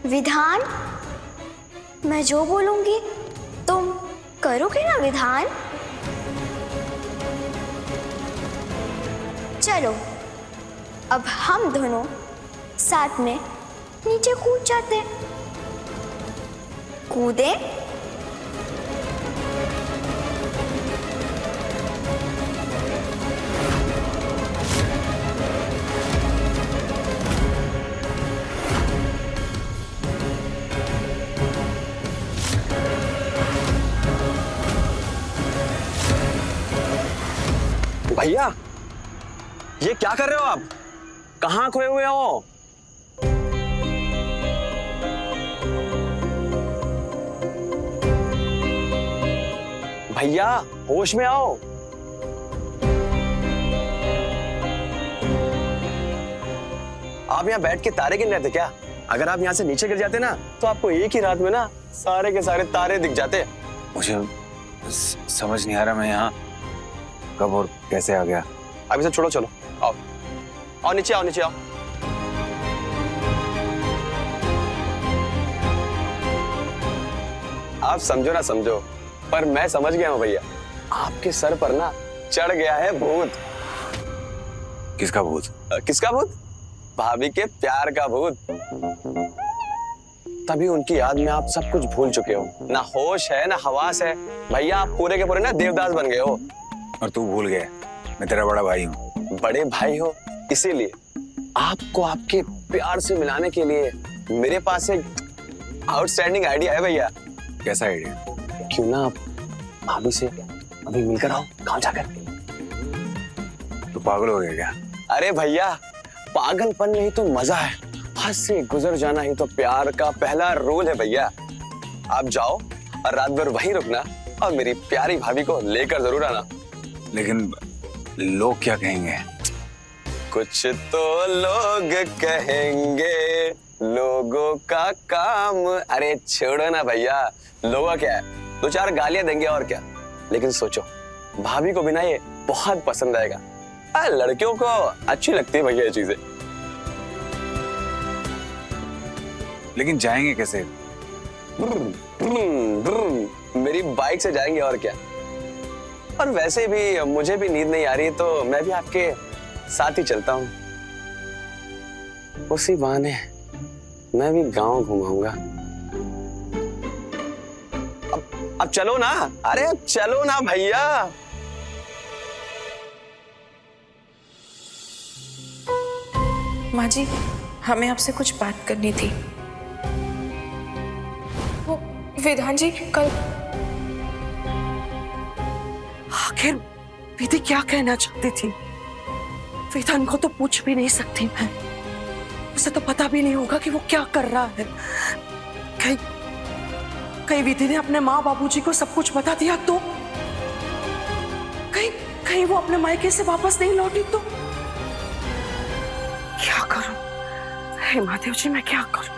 विधान, मैं जो बोलूंगी तुम करोगे ना विधान? चलो अब हम दोनों साथ में नीचे कूद जाते हैं। कूदे? भैया, ये क्या कर रहे हो आप? कहाँ खोए हुए हो? भैया, होश में आओ। आप यहाँ बैठ के तारे गिन रहे थे क्या? अगर आप यहाँ से नीचे गिर जाते ना तो आपको एक ही रात में ना सारे के सारे तारे दिख जाते। मुझे समझ नहीं आ रहा मैं यहाँ कब और कैसे आ गया। अभी से छोड़ो, चलो आओ आओ, नीचे आओ, नीचे आओ। आप समझो ना समझो, पर मैं समझ गया हूँ भैया। आपके सर पर ना चढ़ गया है भूत। किसका भूत? किसका भूत? भाभी के प्यार का भूत। तभी उनकी याद में आप सब कुछ भूल चुके हो। ना होश है ना हवास है। भैया आप पूरे के पूरे ना देवदास बन गए हो। और तू भूल गया मैं तेरा बड़ा भाई हूँ। बड़े भाई हो, इसीलिए आपको आपके प्यार से मिलाने के लिए मेरे पास एक आउटस्टैंडिंग आइडिया है भैया। कैसा आइडिया? क्यों ना आप भाभी से अभी मिलकर आओ, गाँव जाकर। तू पागल हो गया क्या? अरे भैया, पागलपन में ही तो मजा है। हद से गुजर जाना ही तो प्यार का पहला रूल है भैया। आप जाओ और रात भर वहीं रुकना और मेरी प्यारी भाभी को लेकर जरूर आना। लेकिन लोग क्या कहेंगे? कुछ तो लोग कहेंगे, लोगों का काम। अरे छोड़ो ना भैया, लोगों क्या है, दो चार गालियां देंगे और क्या। लेकिन सोचो, भाभी को भी ना ये बहुत पसंद आएगा। लड़कियों को अच्छी लगती है भैया ये चीजें। लेकिन जाएंगे कैसे? मेरी बाइक से जाएंगे और क्या। और वैसे भी मुझे भी नींद नहीं आ रही, तो मैं भी आपके साथ ही चलता हूँ। उसी बहाने मैं भी गांव घुमाऊंगा। अब चलो ना, अरे अब चलो ना भैया। माँ जी, हमें आपसे कुछ बात करनी थी। वो विधान जी कल। आखिर विधि क्या कहना चाहती थी? विधान को तो पूछ भी नहीं सकती मैं। उसे तो पता भी नहीं होगा कि वो क्या कर रहा है। कहीं विधि ने अपने माँ बाबूजी को सब कुछ बता दिया तो? कहीं वो अपने मायके से वापस नहीं लौटी तो? क्या करूं? हे महादेव जी, मैं क्या करूं?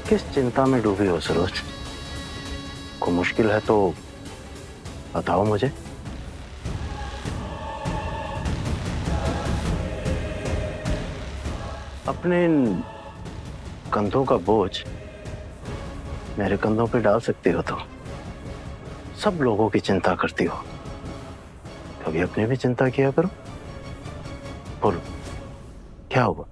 किस चिंता में डूबी हो सरोज? कोई मुश्किल है तो बताओ मुझे। अपने कंधों का बोझ मेरे कंधों पे डाल सकती हो तो सब लोगों की चिंता करती हो, कभी अपनी भी चिंता किया करो। बोलो क्या हुआ?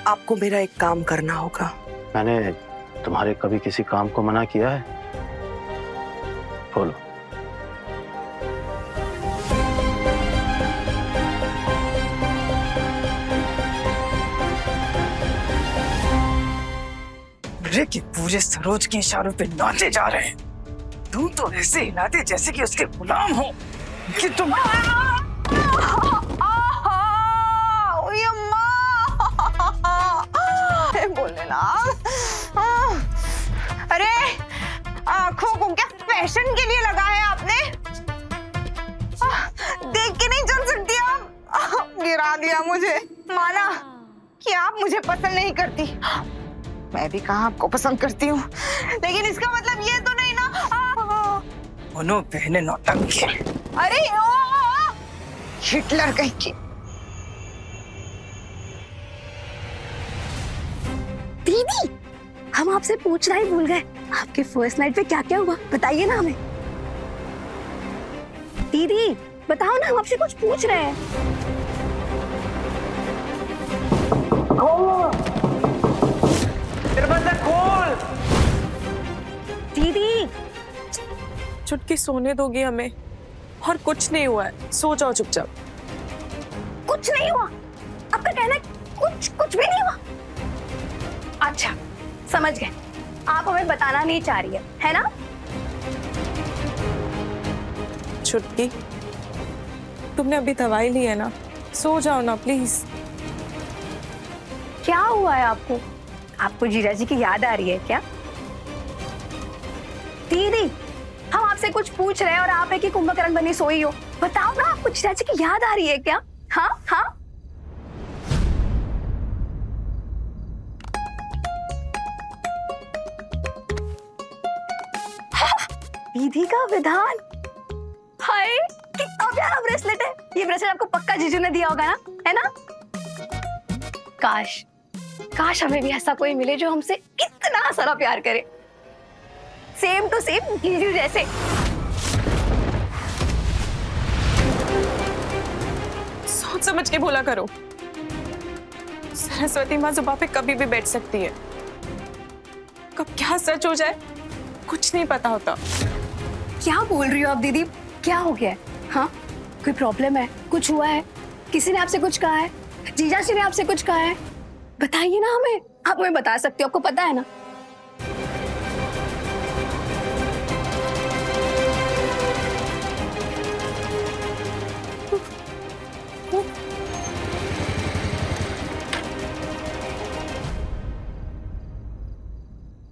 आपको मेरा एक काम करना होगा। मैंने तुम्हारे कभी किसी काम को मना किया है? बोलो। मेरे के पूरे सरोज के इशारों पे नाचे जा रहे हैं। तुम तो ऐसे हिलाते जैसे कि उसके गुलाम हो कि तुम। अरे आंखों को क्या फैशन के लिए लगा है आपने? देख के नहीं चल सकती आप। गिरा दिया मुझे। माना कि आप मुझे पसंद नहीं करती, मैं भी कहाँ आपको पसंद करती हूँ, लेकिन इसका मतलब ये तो नहीं ना। दोनों बहनें नौटंकी। अरे हिटलर कहीं की। दीदी, हम आपसे पूछना ही भूल गए, आपके फर्स्ट नाइट पे क्या क्या हुआ, बताइए ना हमें। दीदी बताओ ना, हम आपसे कुछ पूछ रहे हैं। दरवाजा खोल। दीदी चुटकी सोने दोगी हमें? और कुछ नहीं हुआ है, सो जाओ चुपचाप। कुछ नहीं हुआ? आपका कहना है कुछ भी नहीं हुआ? अच्छा समझ गए, आप हमें बताना नहीं चाह रही है ना? चुटकी, तुमने अभी दवाई ली है ना, सो जाओ ना प्लीज। क्या हुआ है आपको? आपको जीजा जी की याद आ रही है क्या? दीदी हम आपसे कुछ पूछ रहे हैं और आप है कि कुंभकर्ण बनी सोई हो। बताओ ना, आपको जीजा जी की याद आ रही है क्या? हाँ हाँ। दीदी का विधान। हाय कितना प्यारा ब्रेसलेट है। ये ब्रेसलेट आपको पक्का जीजू ने दिया होगा ना, है ना? काश काश हमें भी ऐसा कोई मिले जो हमसे इतना सारा प्यार करे, सेम टू सेम जीजू जैसे। सोच समझ के बोला करो। सरस्वती माँ जुबान पे कभी भी बैठ सकती है, कब क्या सच हो जाए कुछ नहीं पता होता। क्या बोल रही हो आप दीदी? क्या हो गया है? हाँ कोई प्रॉब्लम है? कुछ हुआ है? किसी ने आपसे कुछ कहा है? जीजा जी ने आपसे कुछ कहा है? बताइए ना हमें। आप हमें बता सकते हो, आपको पता है ना।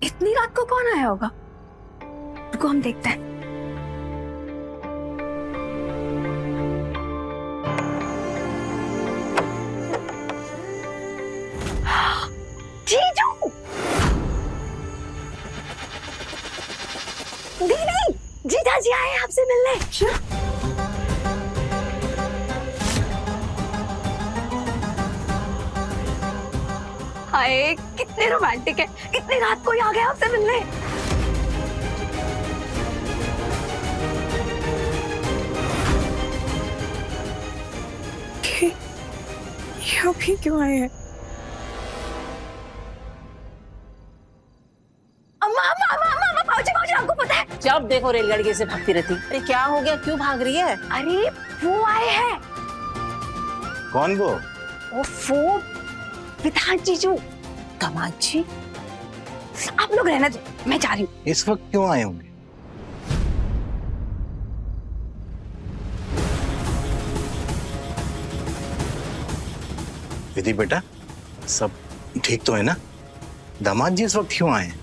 इतनी रात को कौन आया होगा? रुको हम देखते हैं। जीजू! दीदी, जीजा जी आए आपसे मिलने। हाय कितने रोमांटिक है, इतनी रात को ही आ गए आपसे मिलने। ये अभी क्यों आए हैं? आपको पता है? जब देखो रेलगाड़ी से भागती रहती। अरे क्या हो गया, क्यों भाग रही है? अरे वो आए हैं। कौन वो? वो विधान जीजू। दामाद जी? आप लोग रहना दो, मैं जा रही हूँ। इस वक्त क्यों आए होंगे? विधि बेटा, सब ठीक तो है ना? दामाद जी इस वक्त क्यों आए हैं?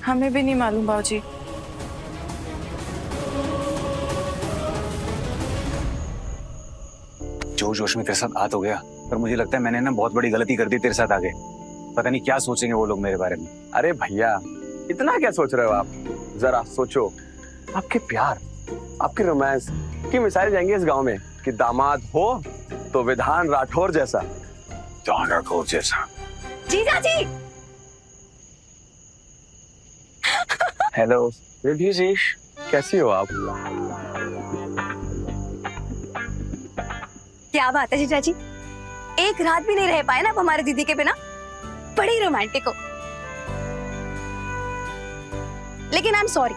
हमें भी नहीं मालूम बाबूजी। जोश में तेरे साथ आ तो गया, पर मुझे लगता है मैंने ना बहुत बड़ी गलती कर दी तेरे साथ आगे। पता नहीं क्या सोचेंगे वो लोग मेरे बारे में। अरे भैया इतना क्या सोच रहे हो आप? जरा सोचो, आपके प्यार, आपके रोमांस की मिसाइल जाएंगी इस गांव में कि दामाद हो तो विधान राठौर जैसा। विधान राठौर जैसा? जीजा जी। हेलो रिद्धि जी, कैसी हो आप? क्या बात है जीजा जी, एक रात भी नहीं रह पाए ना आप हमारे दीदी के बिना। बड़ी रोमांटिक हो। लेकिन आई एम सॉरी,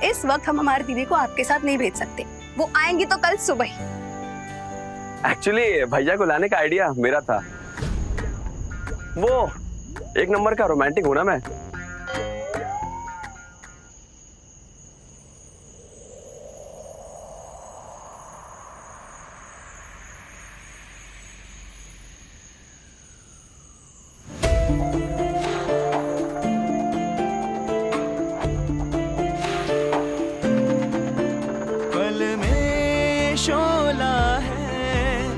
इस वक्त हम हमारी दीदी को आपके साथ नहीं भेज सकते। वो आएंगी तो कल सुबह ही। एक्चुअली भैया को लाने का आइडिया मेरा था। वो एक नंबर का रोमांटिक हूं ना मैं। पल में शोला है,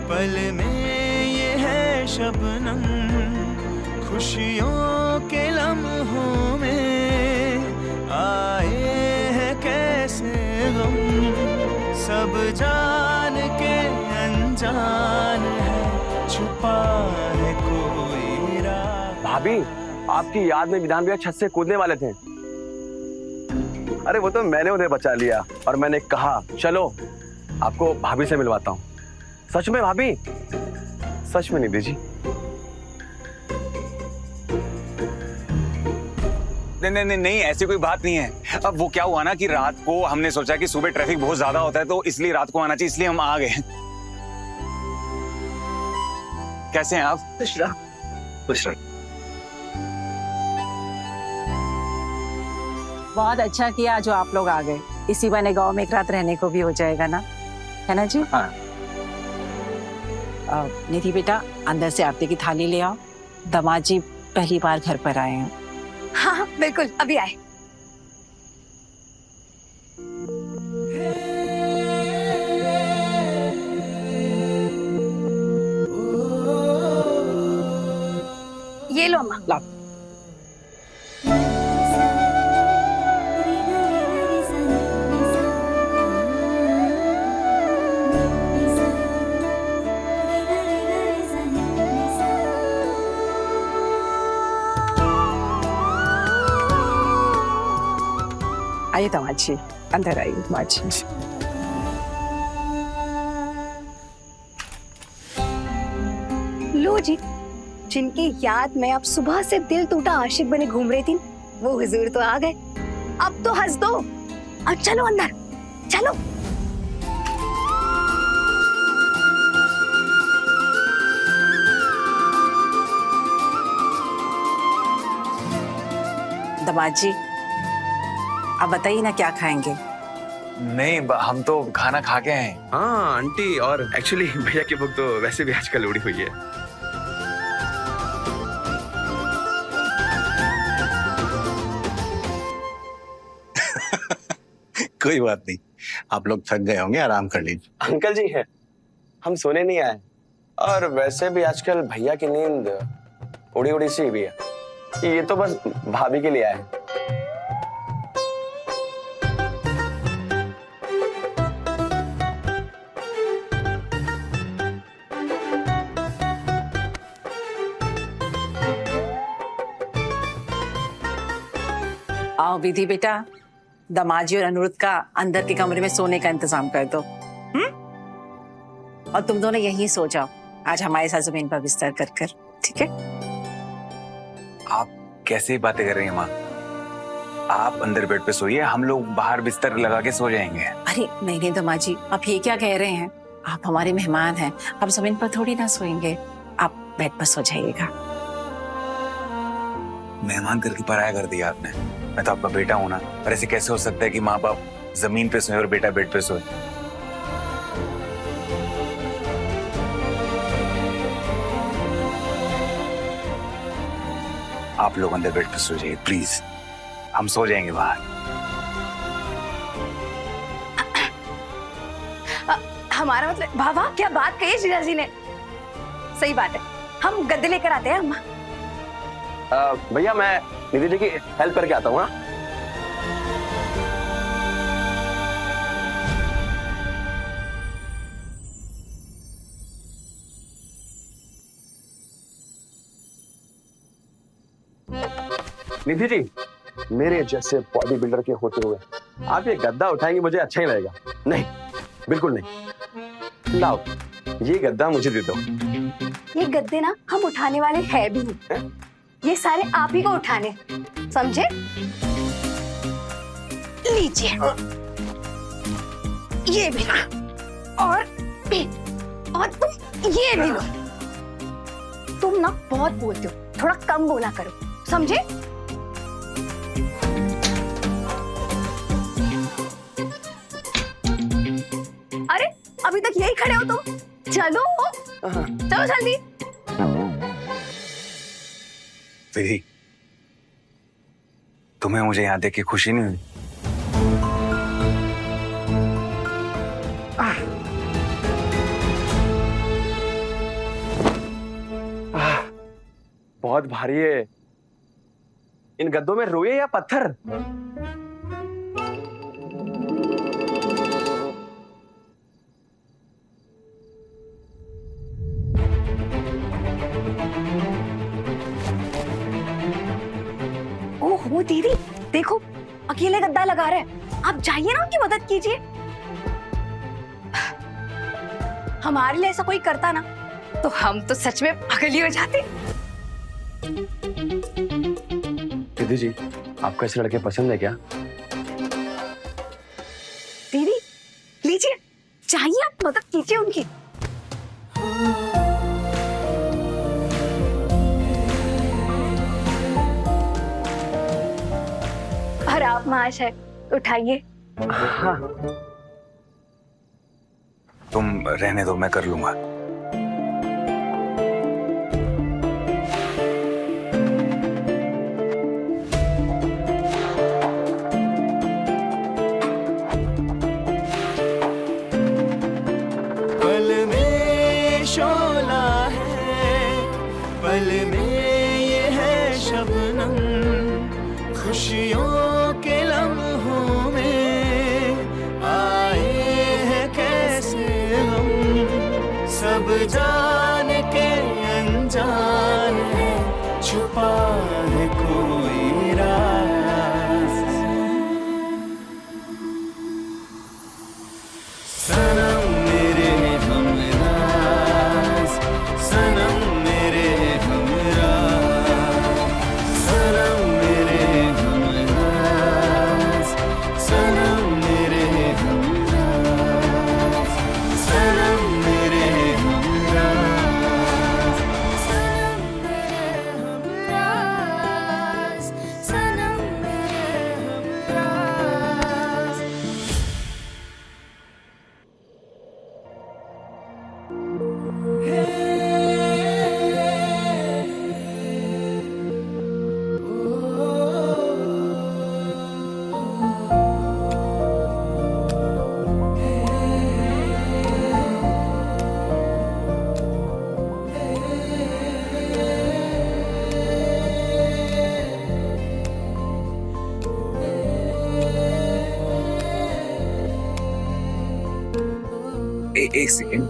पल में ये है शबनम, खुशियों के लम्हों में आए हैं कैसे गम, सब जान के अनजान है, छुपा है कोई राज। भाभी, आपकी याद में विधान भैया छत से कूदने वाले थे। अरे वो तो मैंने उन्हें बचा लिया और मैंने कहा चलो आपको भाभी से मिलवाता हूँ। सच में भाभी, सच में निधि जी। नहीं, ऐसी कोई बात नहीं है। अब वो क्या हुआ ना कि रात को हमने सोचा कि सुबह ट्रैफिक बहुत ज्यादा होता है, तो इसलिए रात को आना चाहिए, इसलिए हम आ गए। कैसे हैं आप? खुश रहो, खुश रहो। बहुत अच्छा किया जो आप लोग आ गए। इसी बहाने गांव में एक रात रहने को भी हो जाएगा ना, है ना जी? हाँ। निधि बेटा, अंदर से आरती की थाली ले आओ। दामाद जी पहली बार घर पर आए हैं। हाँ हाँ बिल्कुल, अभी आए। ये लो अम्मा। लाओ। आइए दामाद जी, अंदर आइए दामाद जी। लो जी, जिनकी याद में आप सुबह से दिल टूटा आशिक बने घूम रही थी, वो हुजूर तो आ गए। अब तो हंस दो। अब चलो अंदर, चलो। दामाद जी, आप बताइए ना क्या खाएंगे? नहीं, हम तो खाना खा के आए। हाँ आंटी, और एक्चुअली भैया की बुक तो वैसे भी आजकल उड़ी हुई है। कोई बात नहीं, आप लोग थक गए होंगे, आराम कर लीजिए। अंकल जी है, हम सोने नहीं आए। और वैसे भी आजकल भैया की नींद उड़ी उड़ी सी भी है। ये तो बस भाभी के लिए आए हैं। आओ विधि बेटा, दामाद जी और अनुरुद्ध का अंदर के कमरे में सोने का इंतजाम कर दो। और तुम दोनों यहीं सो जाओ आज हमारे साथ जमीन पर बिस्तर कर कर, ठीक है? आप कैसी बातें कर रही हैं माँ? आप अंदर बेड पे सोइए, हम लोग बाहर बिस्तर लगा के सो जाएंगे। अरे नहीं नहीं दामाद जी, आप ये क्या कह रहे हैं? आप हमारे मेहमान हैं, आप जमीन पर थोड़ी ना सोएंगे, आप बेड पर सो जाइएगा। मेहमान करके पराया कर दिया आपने। मैं तो आपका बेटा हूं ना, और ऐसे कैसे हो सकता है कि माँ बाप जमीन पे सोए और बेटा बेड पे सोए? आप लोग अंदर बेड पे सो जाइए प्लीज, हम सो जाएंगे बाहर। हमारा मतलब, वाह वाह क्या बात कही जीजा जी ने। सही बात है, हम गद्दे लेकर आते हैं अम्मा। भैया मैं निधि जी की हेल्प करके आता हूँ। हाँ निधि जी, मेरे जैसे बॉडी बिल्डर के होते हुए आप ये गद्दा उठाएंगे मुझे अच्छा ही लगेगा। नहीं, बिल्कुल नहीं। लाओ ये गद्दा मुझे दे दो। ये गद्दे ना हम उठाने वाले हैं भी नहीं, ये सारे आप ही को उठाने, समझे? लीजिए, ये भी और तुम ये भी लो। तुम ना बहुत बोलते हो, थोड़ा कम बोला करो, समझे? अरे अभी तक यही खड़े हो तुम, चलो चलो जल्दी। विधि, तुम्हें मुझे यहाँ देख के खुशी नहीं हुई? बहुत भारी है। इन गद्दों में रोए या पत्थर? ओहो दीदी, देखो अकेले गद्दा लगा रहे हैं, आप जाइए ना उनकी मदद कीजिए। हमारे लिए ऐसा कोई करता ना तो हम तो सच में पागल ही हो जाते। दीदी जी, आपको ऐसे लड़के पसंद है क्या? दीदी लीजिए, चाहिए आप मदद कीजिए उनकी। और आप माश है, उठाइए। हाँ। तुम रहने दो, मैं कर लूंगा। पल में शोला है, पल में ये है शबनम, खुशियों के लम्हों में आए हैं कैसे हम, सब जान के अनजान है, छुपा है कोई राज। सनम मेरे हमराज, सनम मेरे हमराज, सनम मेरे हमराज, सनम मेरे हमराज, सनम मेरे हमराज, सनम मेरे हमराज, सनम मेरे हमराज। एक सेकेंड।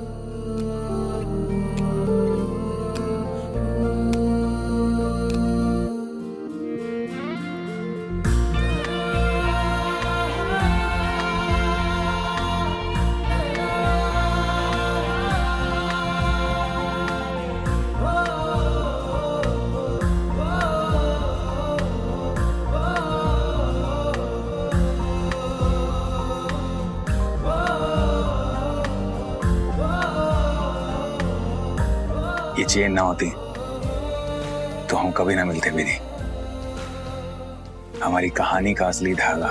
ये चेन ना होती तो हम कभी ना मिलते भी नहीं। हमारी कहानी का असली धागा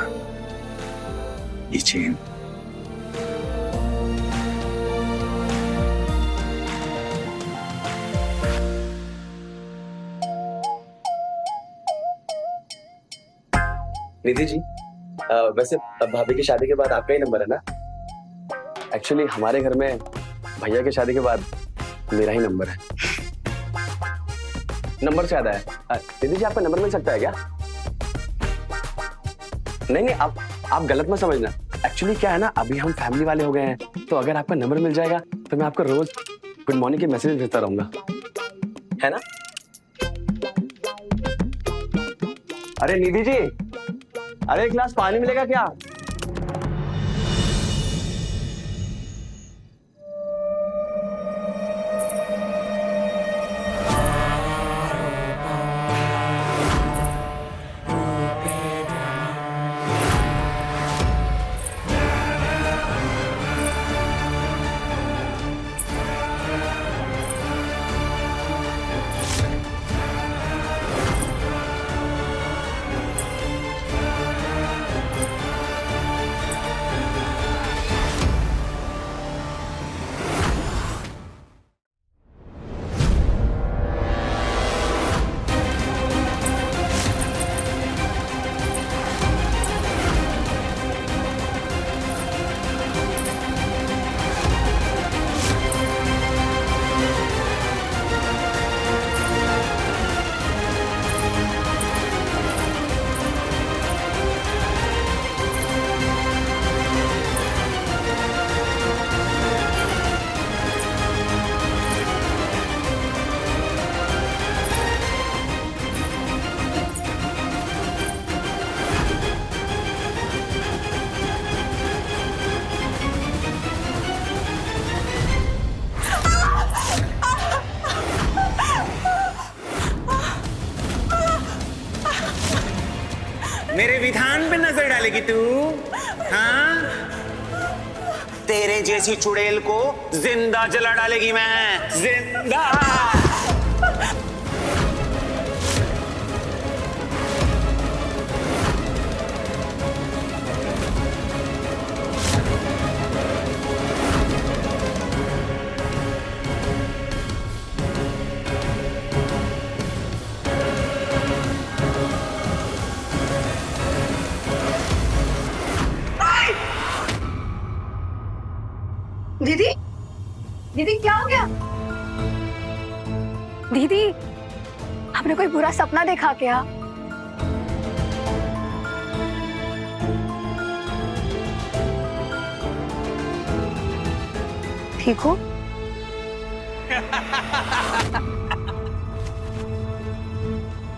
ये चेन। निधि जी, वैसे भाभी की शादी के बाद आपका ही नंबर है ना? एक्चुअली हमारे घर में भैया की शादी के बाद मेरा ही नंबर है। नंबर से याद आया, दीदी जी आपका नंबर मिल सकता है क्या? नहीं नहीं, आप गलत मत समझना। एक्चुअली क्या है ना, अभी हम फैमिली वाले हो गए हैं, तो अगर आपका नंबर मिल जाएगा तो मैं आपको रोज गुड मॉर्निंग के मैसेज भेजता रहूंगा, है ना? अरे निधि जी, अरे एक गिलास पानी मिलेगा क्या? मेरे विधान पे नजर डालेगी तू? हाँ, तेरे जैसी चुड़ैल को जिंदा जला डालेगी मैं, जिंदा। दीदी, दीदी क्या हो गया? दीदी, आपने कोई बुरा सपना देखा क्या? ठीक हो?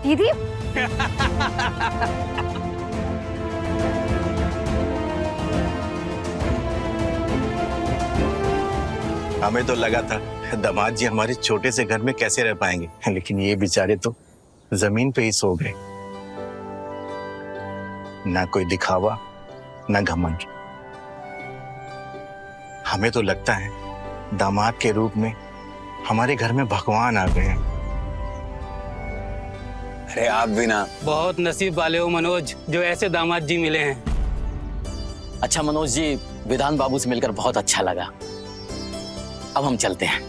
दीदी, हमें तो लगा था दामाद जी हमारे छोटे से घर में कैसे रह पाएंगे, लेकिन ये बेचारे तो जमीन पे ही सो गए। ना कोई दिखावा, ना घमंड। हमें तो लगता है दामाद के रूप में हमारे घर में भगवान आ गए हैं। अरे आप भी ना। बहुत नसीब वाले हो मनोज, जो ऐसे दामाद जी मिले हैं। अच्छा मनोज जी, विधान बाबू से मिलकर बहुत अच्छा लगा। अब हम चलते हैं।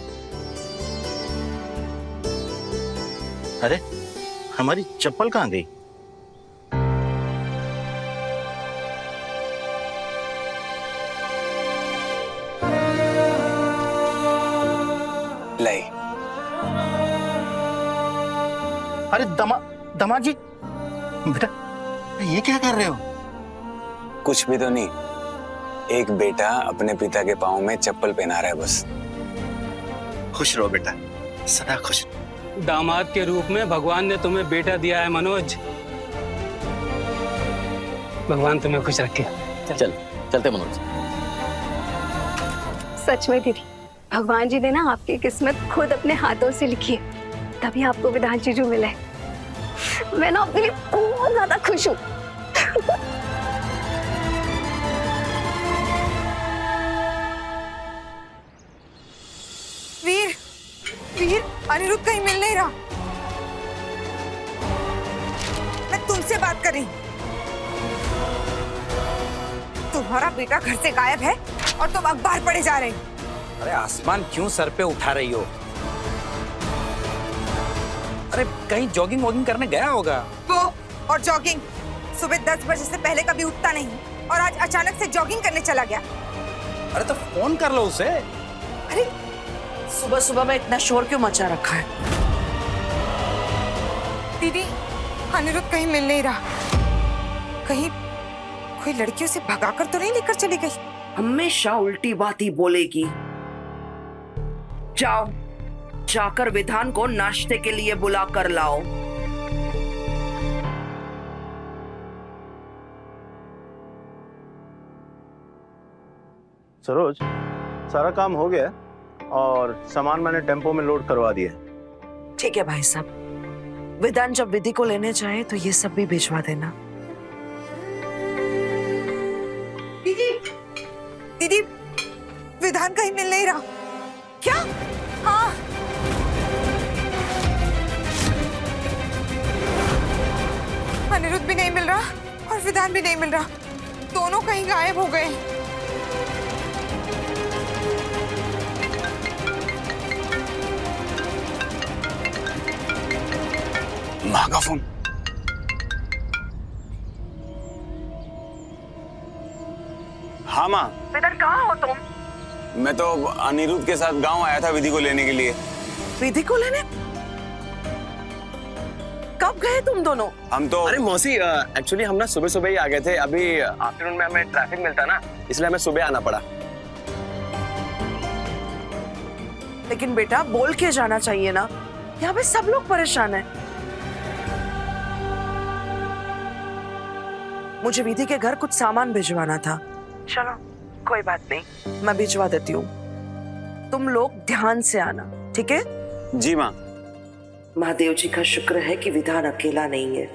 अरे हमारी चप्पल कहाँ गई? लाई। अरे दामाद जी, बेटा ये क्या कर रहे हो? कुछ भी तो नहीं, एक बेटा अपने पिता के पाँव में चप्पल पहना रहा है बस। खुश रहो बेटा, सदा खुश। दामाद के रूप में भगवान ने तुम्हें बेटा दिया है मनोज। भगवान तुम्हें खुश रखे। चलते मनोज। सच में दीदी, भगवान जी ने ना आपकी किस्मत खुद अपने हाथों से लिखी है, तभी आपको विधान जीजू मिले। मैं ना आपके लिए बहुत ज्यादा खुश हूँ। वीर, वीर, अनिरुद्ध कहीं मिल नहीं रहा। मैं तुमसे बात कर रही हूँ। तुम्हारा बेटा घर से गायब है और तुम अखबार पढ़े जा रहे हो। अरे आसमान क्यों सर पे उठा रही हो? अरे कहीं जॉगिंग वॉगिंग करने गया होगा। वो और जॉगिंग, सुबह 10 बजे से पहले कभी उठता नहीं और आज अचानक से जॉगिंग करने चला गया। अरे तो फोन कर लो उसे। अरे सुबह सुबह में इतना शोर क्यों मचा रखा है? दीदी, अनिरुद्ध कहीं मिल नहीं रहा। कहीं कोई लड़कियों से भगाकर तो नहीं लेकर चली गई? हमेशा उल्टी बात ही बोलेगी। जाओ, जाकर विधान को नाश्ते के लिए बुला कर लाओ। सरोज, सारा काम हो गया और सामान मैंने टेम्पो में लोड करवा दिया। ठीक है भाई साहब, विधान जब विधि को लेने जाए तो ये सब भी भिजवा देना। दीदी, दीदी, विधान कहीं मिल नहीं रहा। क्या? हाँ, अनिरुद्ध भी नहीं मिल रहा और विधान भी नहीं मिल रहा। दोनों कहीं गायब हो गए। माँ का फोन। हाँ माँ। विधान कहाँ हो तुम? मैं तो अनिरुद्ध के साथ गांव आया था विधि को लेने के लिए। विधि को लेने? कब गए तुम दोनों? हम तो अरे मौसी, एक्चुअली हम ना सुबह सुबह ही आ गए थे। अभी आफ्टरनून में हमें ट्रैफिक मिलता ना, इसलिए हमें सुबह आना पड़ा। लेकिन बेटा बोल के जाना चाहिए ना, यहाँ पे सब लोग परेशान हैं। मुझे विधि के घर कुछ सामान भिजवाना था। चलो कोई बात नहीं, मैं भिजवा देती हूँ। तुम लोग ध्यान से आना, ठीक है? जी माँ। महादेव जी का शुक्र है कि विधान अकेला नहीं है,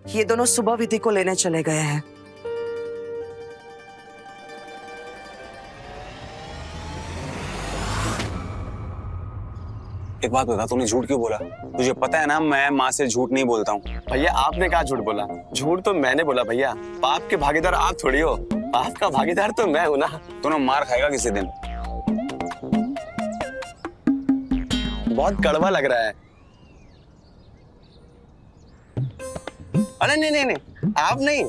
ये दोनों सुबह विधि को लेने चले गए हैं। एक बात बता, तूने झूठ क्यों बोला? तुझे पता है ना मैं माँ से झूठ नहीं बोलता हूँ। भैया आपने कहा झूठ बोला? झूठ तो मैंने बोला भैया। पाप के भागीदार आप थोड़ी हो, पाप का भागीदार तो मैं हूं ना। तूने मार खाएगा किसी दिन। बहुत कड़वा लग रहा है। अरे नहीं नहीं नहीं, आप नहीं,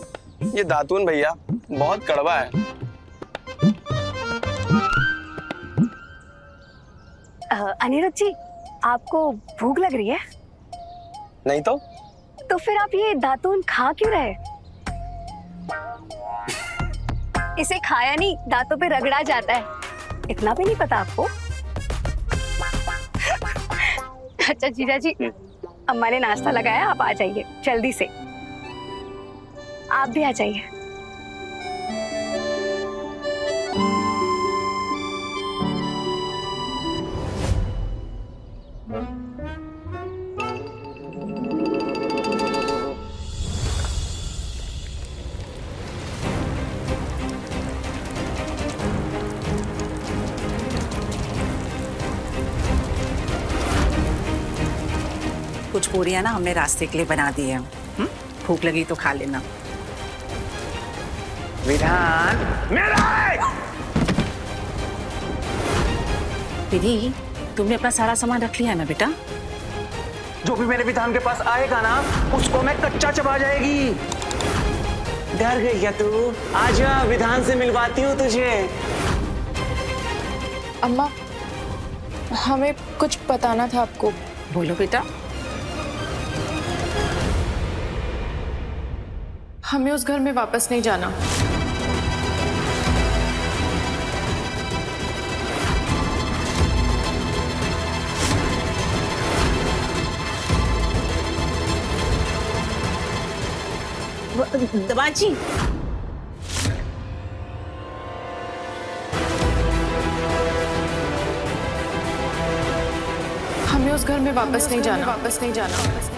ये दातून भैया बहुत कड़वा है। अनिरुद्ध जी, आपको भूख लग रही है? नहीं तो फिर आप ये दातून खा क्यों रहे? इसे खाया नहीं, दांतों पे रगड़ा जाता है, इतना भी नहीं पता आपको? अच्छा जीजा जी, अम्मा ने नाश्ता लगाया, आप आ जाइए जल्दी से। आप भी आ जाइए। कुछ पूरियां ना हमने रास्ते के लिए बना दी है। भूख लगी तो खा लेना। विधान मेरा विधि, तुमने अपना सारा सामान रख लिया है ना बेटा? जो भी मेरे विधान के पास आएगा ना, उसको मैं कच्चा चबा जाएगी। डर गई क्या तू? आजा, विधान से मिलवाती हूँ तुझे। अम्मा, हमें कुछ बताना था आपको। बोलो बेटा। हमें उस घर में वापस नहीं जाना। दमाजी, हमें उस घर में वापस नहीं जाना। वापस नहीं जाना।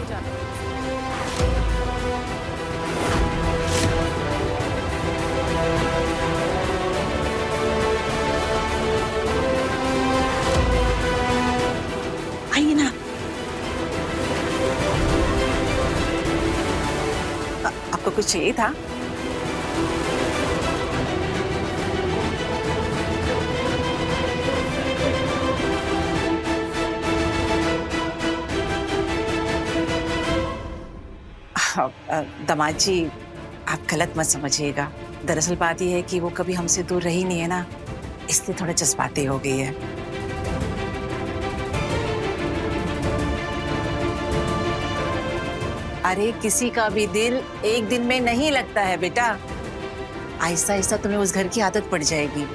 आइए ना। आपको कुछ चाहिए था? दामाद जी, आप गलत मत समझिएगा। दरअसल बात यह है कि वो कभी हमसे दूर रही नहीं है ना, इसलिए थोड़ा जज्बाती हो गई है। अरे किसी का भी दिल एक दिन में नहीं लगता है बेटा। आहिस्ता आहिस्ता तुम्हें उस घर की आदत पड़ जाएगी।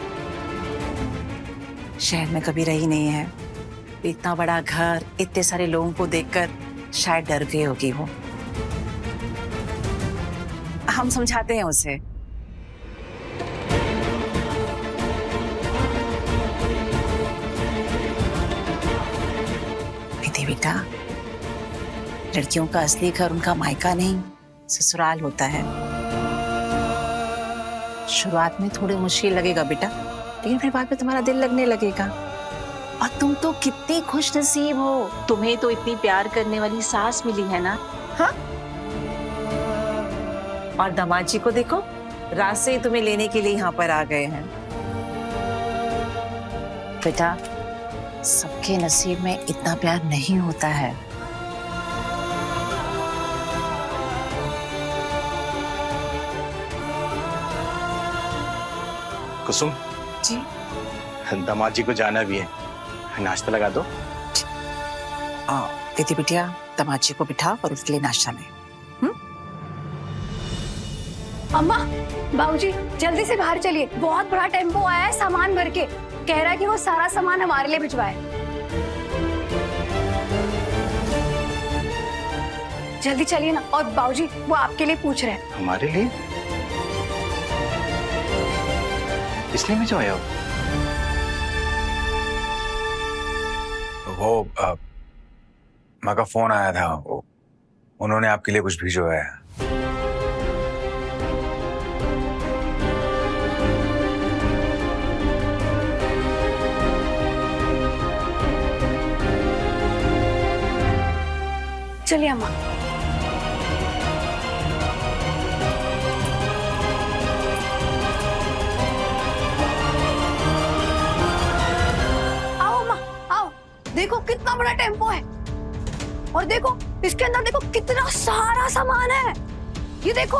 शहर में कभी रही नहीं है, इतना बड़ा घर, इतने सारे लोगों को देखकर शायद डर गई होगी वो। हम समझाते हैं उसे। विधि बेटा, लड़कियों का असली घर उनका मायका नहीं, ससुराल होता है। शुरुआत में थोड़ी मुश्किल लगेगा बेटा, लेकिन फिर बाद में तुम्हारा दिल लगने लगेगा। और तुम तो कितनी खुश नसीब हो, तुम्हें तो इतनी प्यार करने वाली सास मिली है ना। हाँ? और दामाद जी को देखो, रात से ही तुम्हें लेने के लिए यहाँ पर आ गए हैं। बेटा, सबके नसीब में इतना प्यार नहीं होता है। कुसुम जी, दामाद जी को जाना भी है, नाश्ता लगा दो। विधि बिटिया, दामाद जी को बिठा और उसके लिए नाश्ता ले। अम्मा, बाबूजी, जल्दी से बाहर चलिए, बहुत बड़ा टेम्पो आया है सामान भर के। कह रहा है कि वो सारा सामान हमारे लिए भिजवाए। जल्दी चलिए ना। और बाबूजी, वो आपके लिए पूछ रहे हैं। हमारे लिए? इसने भिजवाया हो? वो माँ का फोन आया था, उन्होंने आपके लिए कुछ भिजवाया है। चलिए अम्मा। आओ अम्मा, आओ। देखो कितना बड़ा टेम्पो है, और देखो इसके अंदर देखो कितना सारा सामान है। ये देखो।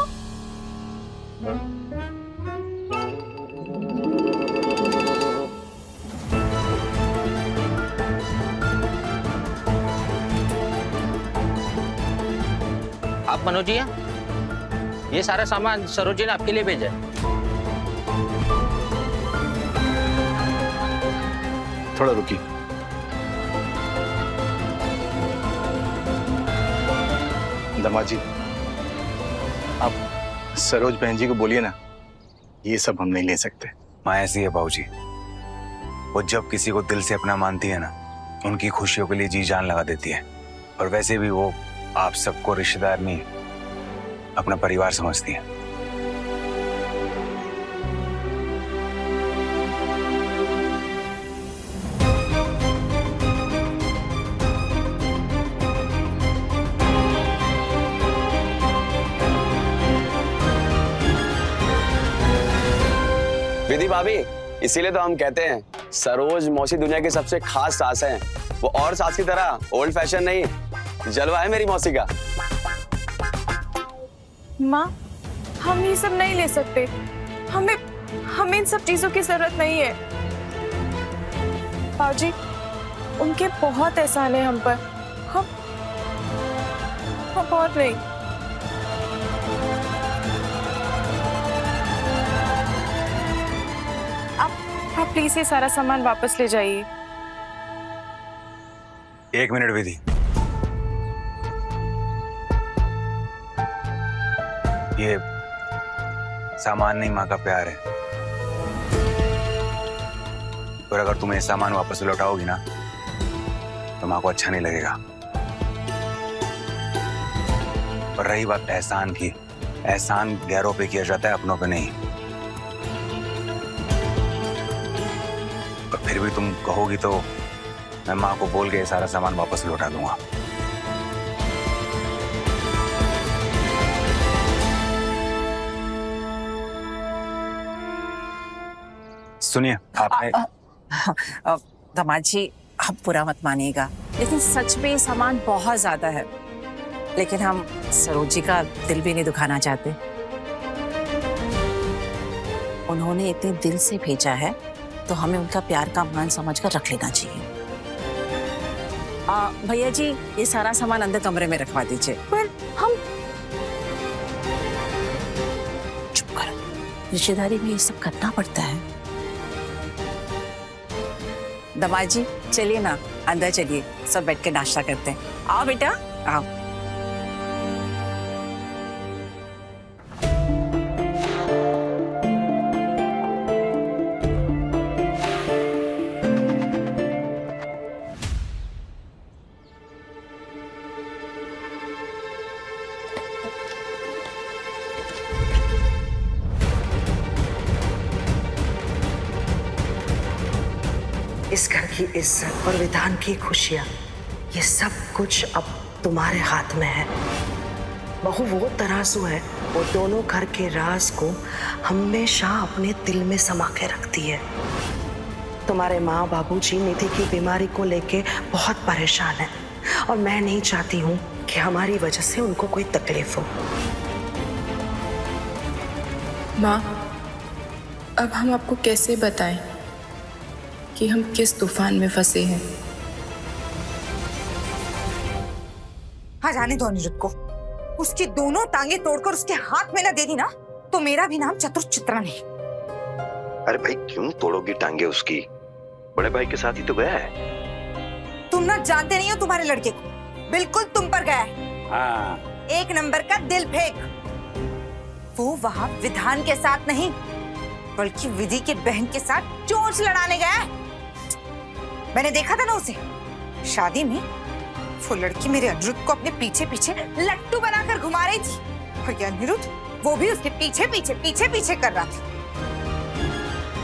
आप मनोज जी हैं? ये सारा सामान सरोज जी ने आपके लिए भेजा है। थोड़ा रुकिए। दामाद जी, आप सरोज बहन जी को बोलिए ना, ये सब हम नहीं ले सकते। माँ ऐसी है बाबूजी, वो जब किसी को दिल से अपना मानती है ना, उनकी खुशियों के लिए जी जान लगा देती है। और वैसे भी वो आप सबको रिश्तेदार नहीं, अपना परिवार समझती है। विधि भाभी, इसीलिए तो हम कहते हैं सरोज मौसी दुनिया की सबसे खास सास हैं। वो और सास की तरह ओल्ड फैशन नहीं, जलवा है मेरी मौसी का। माँ, हम ये सब नहीं ले सकते। हमें इन सब चीजों की जरूरत नहीं है। बाबूजी, उनके बहुत एहसान है हम पर। हम बहुत नहीं। आप प्लीज ये सारा सामान वापस ले जाइए। एक मिनट विधि, ये सामान नहीं, माँ का प्यार है। और अगर तुम ये सामान वापस लौटाओगी ना, तो माँ को अच्छा नहीं लगेगा। और रही बात एहसान की, एहसान गैरों पे किया जाता है, अपनों पे नहीं। और फिर भी तुम कहोगी तो मैं माँ को बोल के ये सारा सामान वापस लौटा दूंगा। सुनिए, आपने दामाद जी, आप बुरा मत मानिएगा, लेकिन सच में ये सामान बहुत ज्यादा है। लेकिन हम सरोज जी का दिल भी नहीं दुखाना चाहते। उन्होंने इतने दिल से भेजा है, तो हमें उनका प्यार का मान समझकर रख लेना चाहिए। भैया जी, ये सारा सामान अंदर कमरे में रखवा दीजिए। पर हम चुप करो, रिश्तेदारी में ये सब करना पड़ता है। दामाद जी, चलिए ना, अंदर चलिए, सब बैठ के नाश्ता करते हैं। आओ बेटा, आओ। इस घर की इज्जत और विधान की खुशियां, ये सब कुछ अब तुम्हारे हाथ में है। बहू वो तराजू है, वो दोनों घर के राज को हमेशा अपने दिल में समा के रखती है। तुम्हारे माँ बाबूजी निधि की बीमारी को लेके बहुत परेशान है, और मैं नहीं चाहती हूँ कि हमारी वजह से उनको कोई तकलीफ हो। माँ, अब हम आपको कैसे बताएं कि हम किस तूफान में फंसे हैं? हाँ, जाने दो अनिरुद्ध को। उसकी दोनों टांगे तोड़कर उसके हाथ में न दे दी ना, तो मेरा भी नाम चतुर चित्रा नहीं। अरे भाई, क्यों तोड़ोगी टांगे उसकी? बड़े भाई के साथ ही तो गया है। तुम ना जानते नहीं हो तुम्हारे लड़के को, बिल्कुल तुम पर गया है। हाँ। एक नंबर का दिल फेंक। वो वहां विधान के साथ नहीं, बल्कि विधि की बहन के साथ चोंच लड़ाने गया है। मैंने देखा था ना उसे शादी में। वो लड़की मेरे अनिरुद्ध को अपने पीछे पीछे लट्टू बनाकर घुमा रही थी, और ये अनिरुद्ध वो भी उसके पीछे पीछे पीछे पीछे कर रहा था।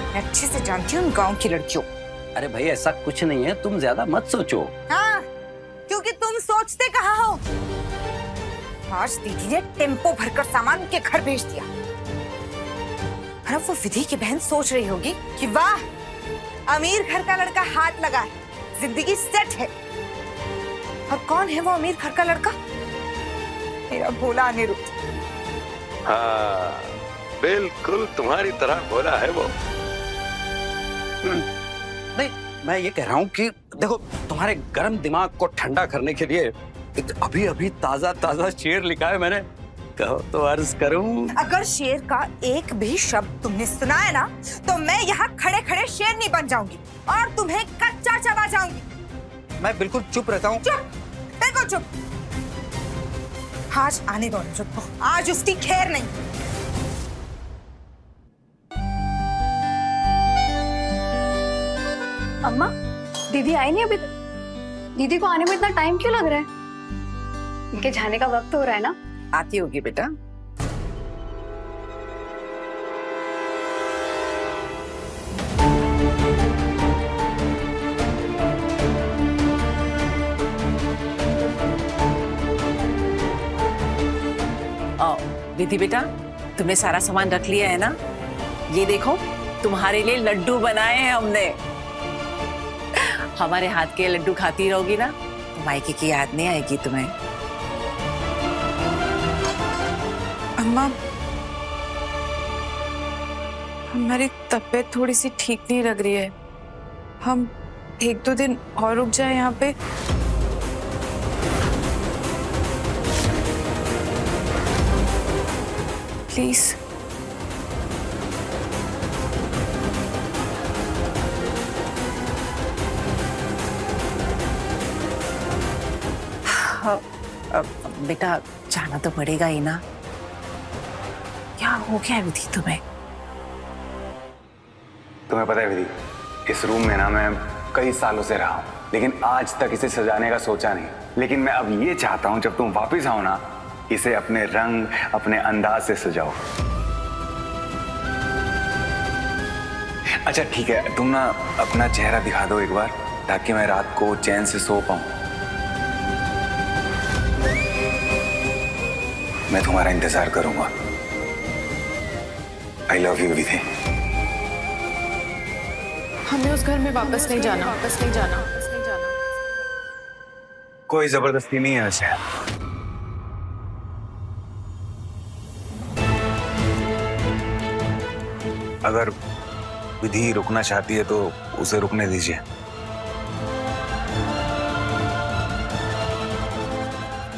मैं अच्छे से जानती हूँ उन गांव की लड़कियों। अरे भाई, ऐसा कुछ नहीं है, तुम ज्यादा मत सोचो। हाँ, क्योंकि तुम सोचते कहाँ हो। आज दीदी ने टेम्पो भरकर सामान उनके घर भेज दिया। और अब वो विधि की बहन सोच रही होगी कि वाह, अमीर घर का लड़का हाथ लगा है, जिंदगी सेट है। और कौन है वो अमीर घर का लड़का? मेरा भोला अनिरुद्ध। हाँ, बिल्कुल तुम्हारी तरह भोला है वो। नहीं, मैं ये कह रहा हूँ कि देखो, तुम्हारे गर्म दिमाग को ठंडा करने के लिए एक अभी अभी ताजा ताजा शेर लिखा है मैंने, कहो तो अर्ज करूं। अगर शेर का एक भी शब्द तुमने सुना है ना, तो मैं यहाँ खड़े खड़े शेरनी बन जाऊंगी और तुम्हें कच्चा चबा जाऊंगी। मैं बिल्कुल चुप रहता हूँ। चुप, बिल्कुल चुप। आज आने दो अनिरुद्ध को, आज उसकी खैर नहीं। अम्मा, दीदी आई नहीं अभी तक? दीदी को आने में इतना टाइम क्यों लग रहा है? इनके जाने का वक्त हो रहा है ना? आती होगी बेटा। विधि बेटा, तुमने सारा सामान रख लिया है ना? ये देखो, तुम्हारे लिए लड्डू बनाए हैं हमने। हमारे हाथ के लड्डू खाती रहोगी ना, तो मायके की याद नहीं आएगी तुम्हें। अम्मा, हमारी तबीयत थोड़ी सी ठीक नहीं लग रही है। हम 1-2 दिन और रुक जाए यहाँ पे। प्लीज। बेटा, जाना तो पड़ेगा ही ना। क्या हो गया विधि तुम्हें? तुम्हें पता है विधि, इस रूम में ना मैं कई सालों से रहा हूँ, लेकिन आज तक इसे सजाने का सोचा नहीं। लेकिन मैं अब ये चाहता हूँ, जब तुम वापस आओ ना, इसे अपने रंग, अपने अंदाज से सजाओ। अच्छा ठीक है, तुम ना अपना चेहरा दिखा दो एक बार, ताकि मैं रात को चैन से सो पाऊं। मैं तुम्हारा इंतजार करूंगा। आई लव यू विधि। हमें उस घर में वापस नहीं जाना। कोई जबरदस्ती नहीं है वैसे। अगर विधि रुकना चाहती है तो उसे रुकने दीजिए।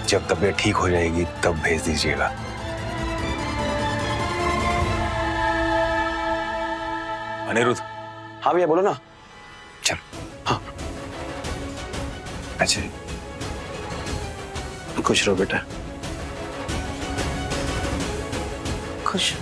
जब तबीयत ठीक हो जाएगी तब भेज दीजिएगा। अनिरुद्ध। हाँ भैया, बोलो ना। चल। हाँ। अच्छा, खुश रहो बेटा। खुश।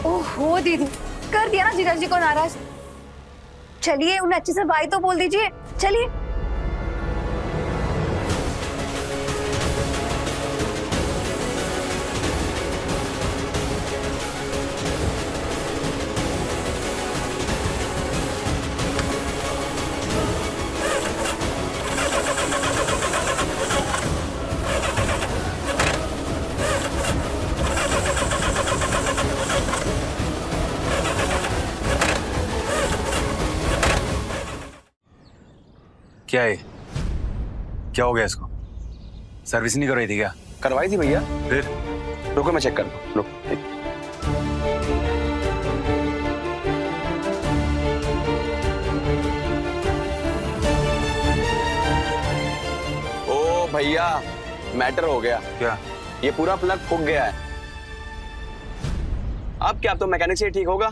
ओहो दीदी, कर दिया ना जीजा जी को नाराज। चलिए, उन्हें अच्छे से बाय तो बोल दीजिए। चलिए। क्या है? क्या हो गया इसको? सर्विस नहीं कर रही थी क्या? करवाई थी भैया। फिर? रुको मैं चेक कर दूं। रुक। ओ भैया, मैटर हो गया। क्या? ये पूरा प्लग फूक गया है। अब क्या, अब तो मैकेनिक से ठीक होगा?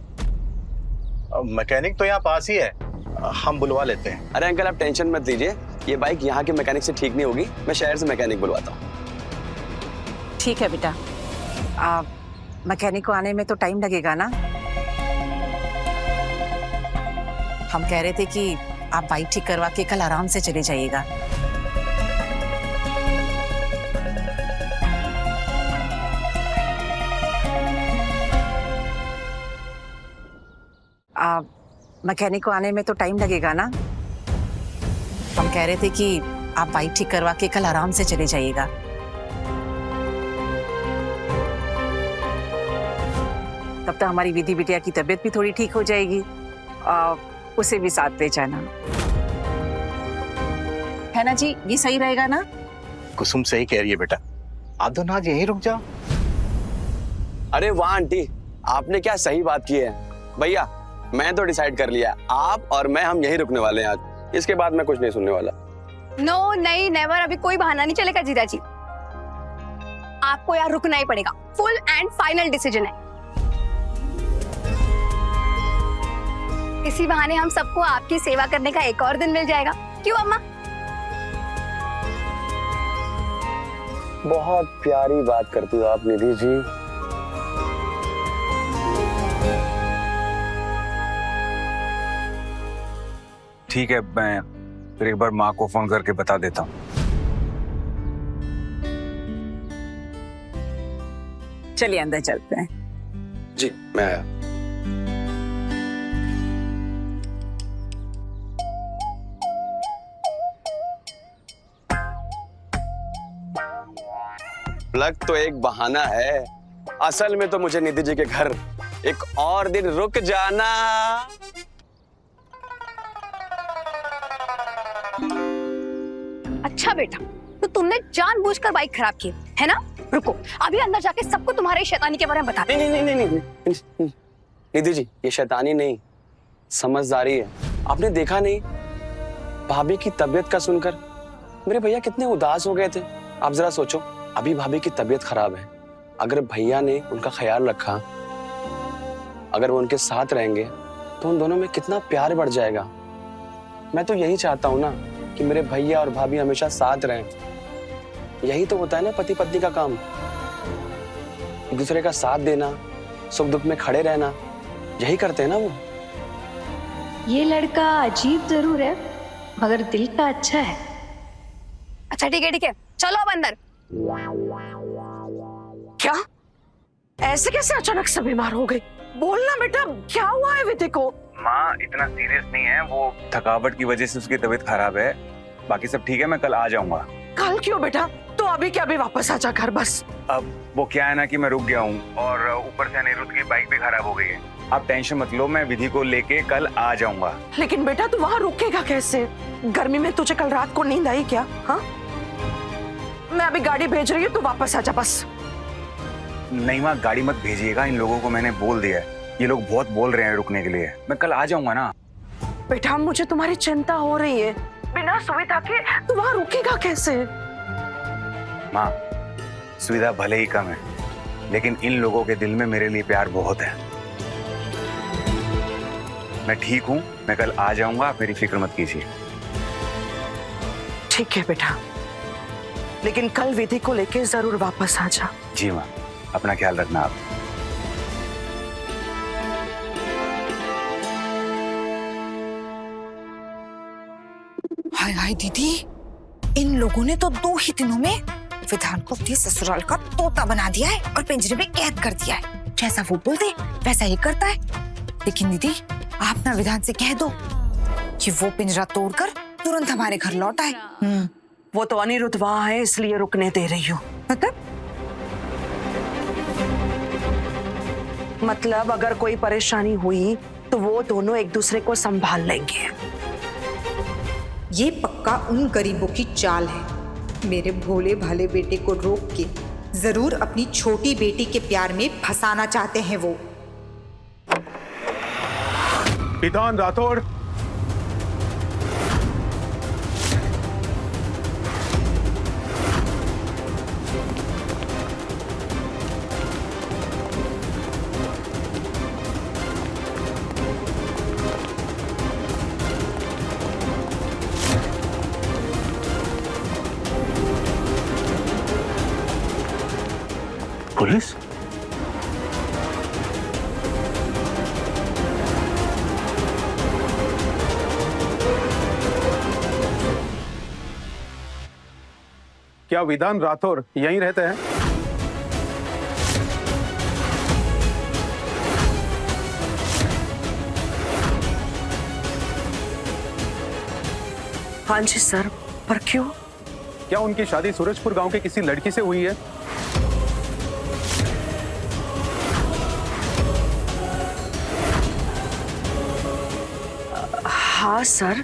मैकेनिक तो यहाँ पास ही है, हम बुलवा लेते हैं। अरे अंकल, आप टेंशन मत लीजिए, ये बाइक यहाँ के मैकेनिक से ठीक नहीं होगी, मैं शहर से मैकेनिक बुलवाता हूँ। ठीक है बेटा, मैकेनिक को आने में तो टाइम लगेगा ना। हम कह रहे थे कि आप बाइक ठीक करवा के कल आराम से चले जाइएगा। मैकेनिक को आने में तो टाइम लगेगा ना। हम कह रहे थे कि आप बाइक ठीक करवा के कल आराम से चले जाइएगा। तब तक हमारी विधि बिटिया की तबीयत भी थोड़ी ठीक हो जाएगी और उसे भी साथ ले जाना, है ना जी? ये सही रहेगा ना? कुसुम सही कह रही है बेटा, आप दोनों आज यहीं रुक जाओ। अरे वाह आंटी, आपने क्या सही बात की है। भैया मैं तो डिसाइड कर लिया, आप और मैं हम यहीं रुकने वाले हैं आज। इसके बाद मैं कुछ नहीं सुनने वाला। नो नहीं नेवर, अभी कोई बहाना नहीं चलेगा जीजा जी। आपको यहाँ रुकना ही पड़ेगा, फुल एंड फाइनल डिसीजन है। इसी बहाने हम सबको आपकी सेवा करने का एक और दिन मिल जाएगा। क्यों अम्मा? बहुत प्यारी बात करती हो आप निधि जी। ठीक है, मैं फिर एक बार माँ को फोन करके बता देता हूँ। चलिए अंदर चलते हैं। जी मैं आया। प्लग तो एक बहाना है, असल में तो मुझे निधि जी के घर एक और दिन रुक जाना। अच्छा बेटा, तो तुमने जानबूझकर बाइक खराब की है ना? रुको, अभी अंदर जाके सबको तुम्हारे शैतानी के बारे में बता। नहीं नहीं नहीं नहीं नहीं निधि जी, ये शैतानी नहीं, समझदारी है। आपने देखा नहीं भाभी की तबीयत का सुनकर मेरे भैया कितने उदास हो गए थे। आप जरा सोचो, अभी भाभी की तबीयत खराब है, अगर भैया ने उनका ख्याल रखा, अगर वो उनके साथ रहेंगे तो उन दोनों में कितना प्यार बढ़ जाएगा। मैं तो यही चाहता हूँ ना कि मेरे भैया और भाभी हमेशा साथ रहें। यही तो होता है ना पति पत्नी का काम, एक दूसरे का साथ देना, सुख दुख में खड़े रहना, यही करते हैं ना वो। ये लड़का अजीब जरूर है मगर दिल का अच्छा है। अच्छा ठीक है, चलो अब अंदर। क्या? ऐसे कैसे अचानक से बीमार हो गई? बोलना बेटा, क्या हुआ है विधि को? माँ इतना सीरियस नहीं है, वो थकावट की वजह से उसकी तबीयत खराब है, बाकी सब ठीक है। मैं कल आ जाऊंगा। कल क्यों बेटा? तो अभी के अभी वापस आ जा घर बस। अब वो क्या है ना कि मैं रुक गया हूँ और ऊपर से अनिरुद्ध की बाइक भी खराब हो गई है। आप टेंशन मत लो, मैं विधि को लेके कल आ जाऊंगा। लेकिन बेटा तू वहाँ रुकेगा कैसे? गर्मी में तुझे कल रात को नींद आई क्या? हाँ, मैं अभी गाड़ी भेज रही हूँ, तू वापस आ जा बस। नहीं माँ, गाड़ी मत भेजिएगा, इन लोगों को मैंने बोल दिया है, ये लोग बहुत बोल रहे हैं रुकने के लिए। मैं कल आ जाऊंगा ना। बेटा मुझे तुम्हारी चिंता हो रही है, बिना सुविधा के तू वहाँ रुकेगा कैसे? माँ सुविधा भले ही कम है, लेकिन इन लोगों के दिल में मेरे लिए प्यार बहुत है। मैं ठीक हूँ, मैं कल आ जाऊंगा, आप मेरी फिक्र मत कीजिए। ठीक है बेटा, लेकिन कल विधि को लेके जरूर वापस आ जा। जी माँ, अपना ख्याल रखना आप। हाय हाय दीदी, इन लोगों ने तो 2 ही दिनों में विधान को अपने ससुराल का तोता बना दिया है और पिंजरे में कैद कर दिया है। जैसा वो बोलते वैसा ही करता है। लेकिन दीदी आप ना विधान से कह दो कि वो पिंजरा तोड़कर तुरंत हमारे घर लौट आए। वो तो अनिरुद्ध वहाँ है इसलिए रुकने दे रही हूँ। मतलब अगर कोई परेशानी हुई तो वो दोनों एक दूसरे को संभाल लेंगे। ये पक्का उन गरीबों की चाल है। मेरे भोले भाले बेटे को रोक के जरूर अपनी छोटी बेटी के प्यार में फंसाना चाहते हैं वो। विधान राठौड़, पुलिस? क्या विधान राठौर यहीं रहते हैं? हाँ जी सर, पर क्यों? क्या उनकी शादी सूरजपुर गांव के किसी लड़की से हुई है? हाँ सर,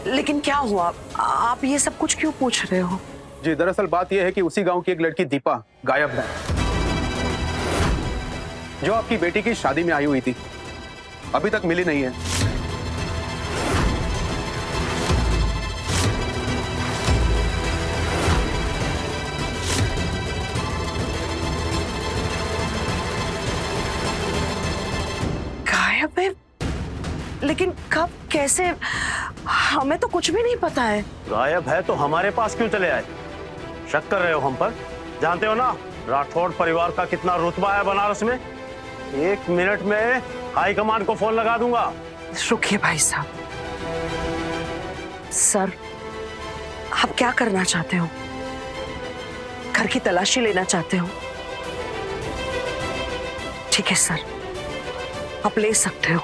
लेकिन क्या हुआ? आप ये सब कुछ क्यों पूछ रहे हो? जी, दरअसल बात यह है कि उसी गांव की एक लड़की दीपा गायब है, जो आपकी बेटी की शादी में आई हुई थी। अभी तक मिली नहीं है। गायब है? लेकिन कब, कैसे? हमें तो कुछ भी नहीं पता है। गायब है तो हमारे पास क्यों चले आए? शक कर रहे हो हम पर? जानते हो ना राठौड़ परिवार का कितना रुतबा है बनारस में। 1 मिनट में हाई कमांड को फोन लगा दूंगा। रुकिए भाई साहब। सर, आप क्या करना चाहते हो? घर की तलाशी लेना चाहते हो? ठीक है सर, आप ले सकते हो।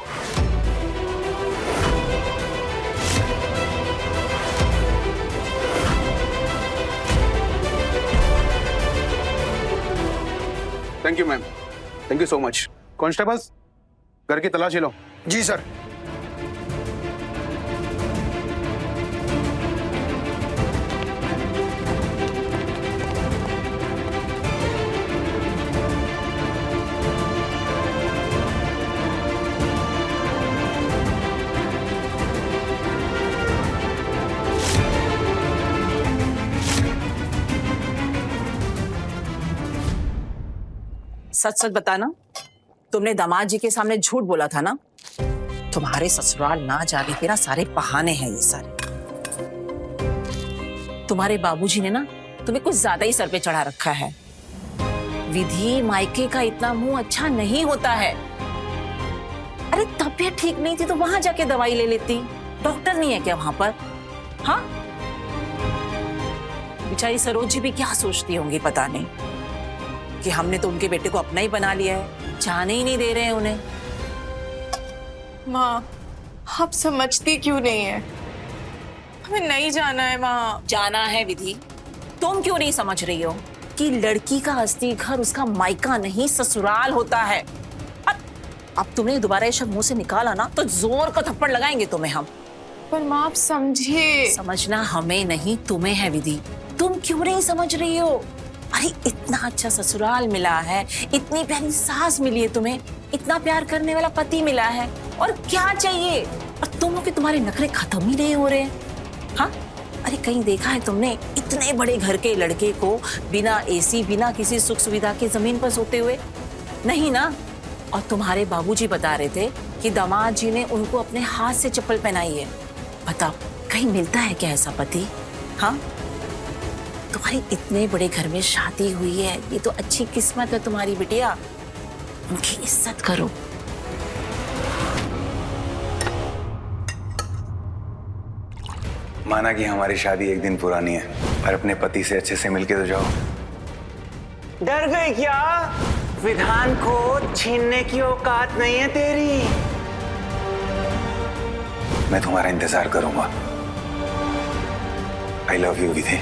Thank you ma'am, thank you so much. Constables, घर की तलाशी लो। जी सर। सच सच बताना, तुमने दामाद जी के सामने झूठ बोला था ना? तुम्हारे ससुराल ना जाने के ना सारे बहाने हैं ये सारे। तुम्हारे बाबूजी ने ना तुम्हें कुछ ज्यादा ही सर पे चढ़ा रखा है। विधि, मायके का इतना मुंह अच्छा नहीं होता है। अरे तबीयत ठीक नहीं थी तो वहां जाके दवाई ले लेती। डॉक्टर नहीं है क्या वहां पर? हाँ, बेचारी सरोज भी क्या सोचती होंगी पता नहीं कि हमने तो उनके बेटे को अपना ही बना लिया है, जाने ही नहीं दे रहे हैं उन्हें। माँ, आप समझती क्यों नहीं है? हमें नहीं जाना है वहाँ। जाना है विधि। तुम क्यों नहीं समझ रही हो कि लड़की का असली घर उसका मायका नहीं ससुराल होता है। अब तुमने दोबारा ये शब्द मुंह से निकाला ना तो जोर का थप्पड़ लगाएंगे तुम्हें हम। पर माँ, आप समझिए। समझना हमें नहीं तुम्हें है विधि। तुम क्यों नहीं समझ रही हो? अरे इतना अच्छा ससुराल मिला है, इतनी प्यारी सास मिली है तुम्हें, इतना प्यार करने वाला पति मिला है, और क्या चाहिए? और तुम लोग के तुम्हारे नखरे खत्म ही नहीं हो रहे हैं। हाँ, अरे कहीं देखा है तुमने इतने बड़े घर के लड़के को बिना एसी, बिना किसी सुख सुविधा के जमीन पर सोते हुए? नहीं ना। और तुम्हारे बाबूजी बता रहे थे कि दामाद जी ने उनको अपने हाथ से चप्पल पहनाई है। बताओ, कहीं मिलता है क्या ऐसा पति? हाँ, तुम्हारी इतने बड़े घर में शादी हुई है, ये तो अच्छी किस्मत है तुम्हारी बिटिया। उनकी इज्जत करो। माना कि हमारी शादी एक दिन पुरानी है, पर अपने पति से अच्छे से मिलके तो जाओ। डर गई क्या? विधान को छीनने की औकात नहीं है तेरी। मैं तुम्हारा इंतजार करूंगा। आई लव यू विधि।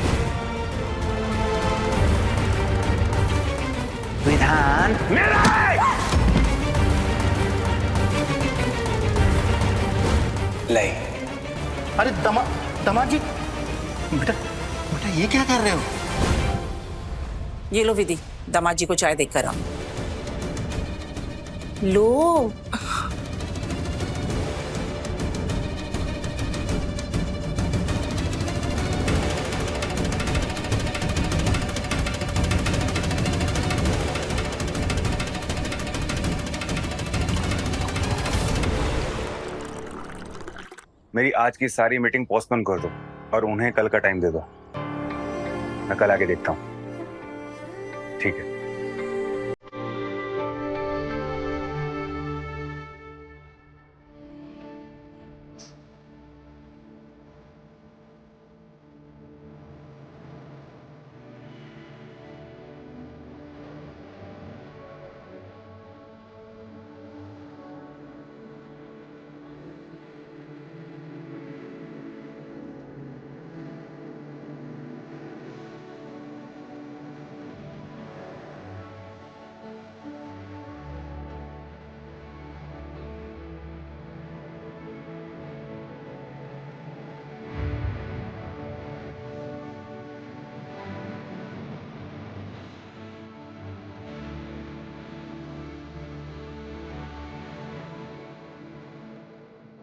विधान मेरा है। लाई। अरे दामाद जी, बेटा बेटा ये क्या कर रहे हो? ये लो विधि, दामाद जी को चाय देकर आओ। लो। मेरी आज की सारी मीटिंग पोस्टपोन कर दो और उन्हें कल का टाइम दे दो। मैं कल आके देखता हूँ। ठीक है।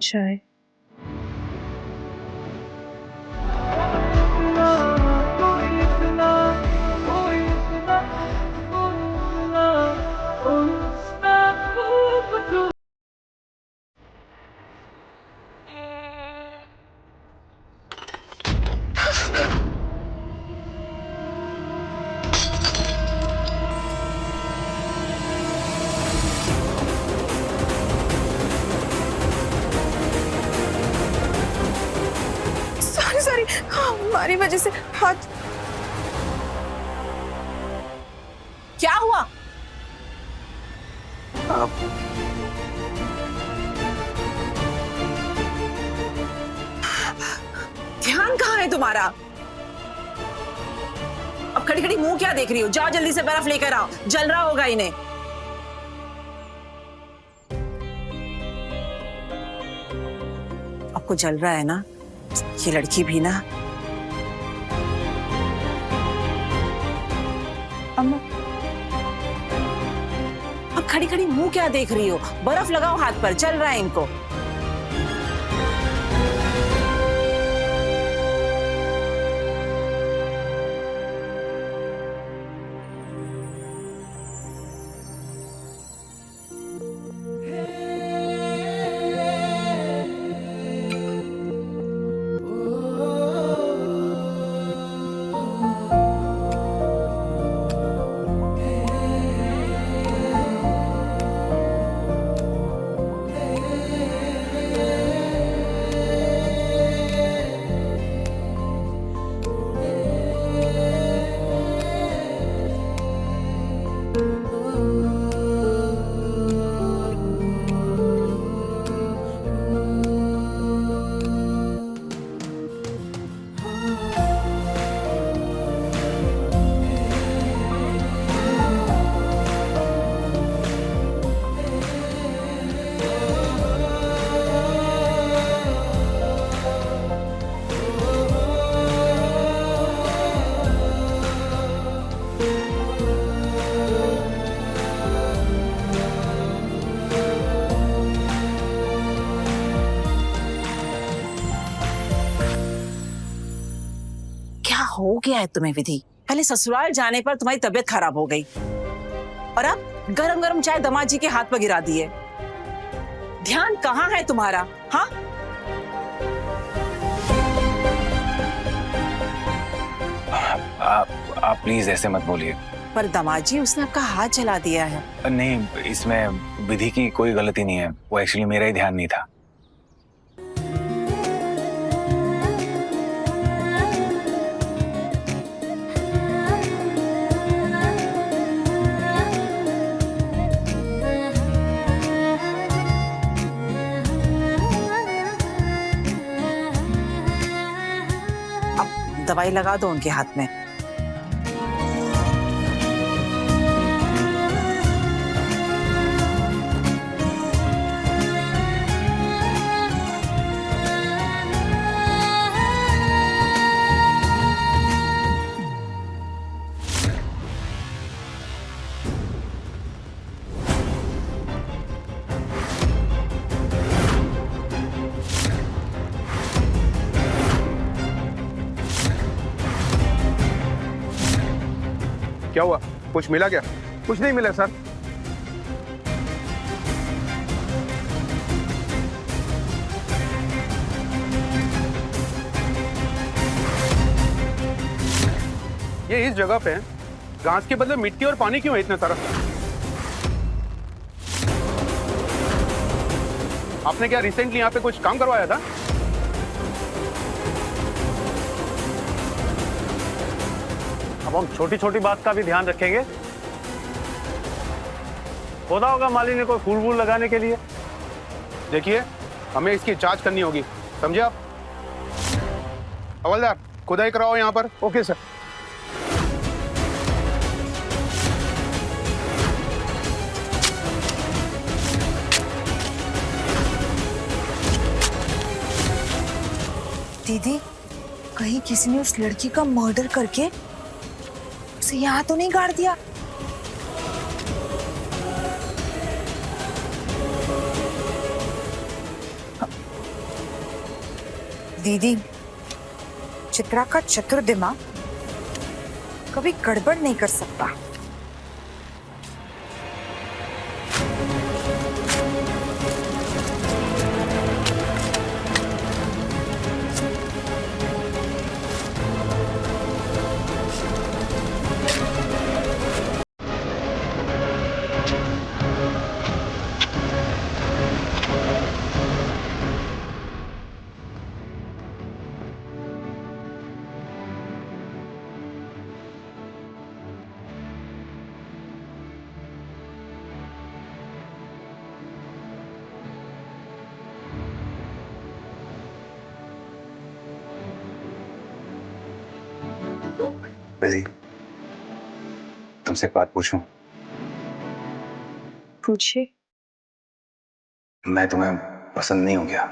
चाय। सॉरी, हमारी वजह से हाथ। क्या हुआ? ध्यान कहाँ है तुम्हारा? अब खड़ी खड़ी मुंह क्या देख रही हो? जाओ जल्दी से बर्फ लेकर आओ, जल रहा होगा इन्हें। आपको जल रहा है ना? ये लड़की भी ना। अम्मा, अब खड़ी खड़ी मुंह क्या देख रही हो? बर्फ लगाओ हाथ पर, चल रहा है इनको। हो गया है तुम्हें विधि? पहले ससुराल जाने पर तुम्हारी तबीयत खराब हो गई और अब गरम गरम चाय दामाद जी के हाथ पर गिरा दिए। ध्यान कहाँ है तुम्हारा? हाँ, आप प्लीज ऐसे मत बोलिए। पर दामाद जी, उसने आपका हाथ जला दिया है। नहीं, इसमें विधि की कोई गलती नहीं है, वो एक्चुअली मेरा ही ध्यान नहीं था। दवाई लगा दो उनके हाथ में। क्या हुआ? कुछ मिला क्या? कुछ नहीं मिला सर। ये इस जगह पे है, घास के बदले मिट्टी और पानी क्यों है इतना सारा? आपने क्या रिसेंटली यहाँ पे कुछ काम करवाया था? अब हम छोटी छोटी बात का भी ध्यान रखेंगे। खोदा होगा माली ने कोई फूल वूल लगाने के लिए। देखिए, हमें इसकी जांच करनी होगी, समझे आप? हवलदार, खुदाई कराओ यहाँ पर। Okay sir. दीदी, कहीं किसी ने उस लड़की का मर्डर करके उसे यहाँ तो नहीं गाड़ दिया? दीदी, चित्रा का चतुर दिमाग कभी गड़बड़ नहीं कर सकता। विधि, तुमसे एक बात पूछूं? पूछिए। मैं तुम्हें पसंद नहीं हूं क्या?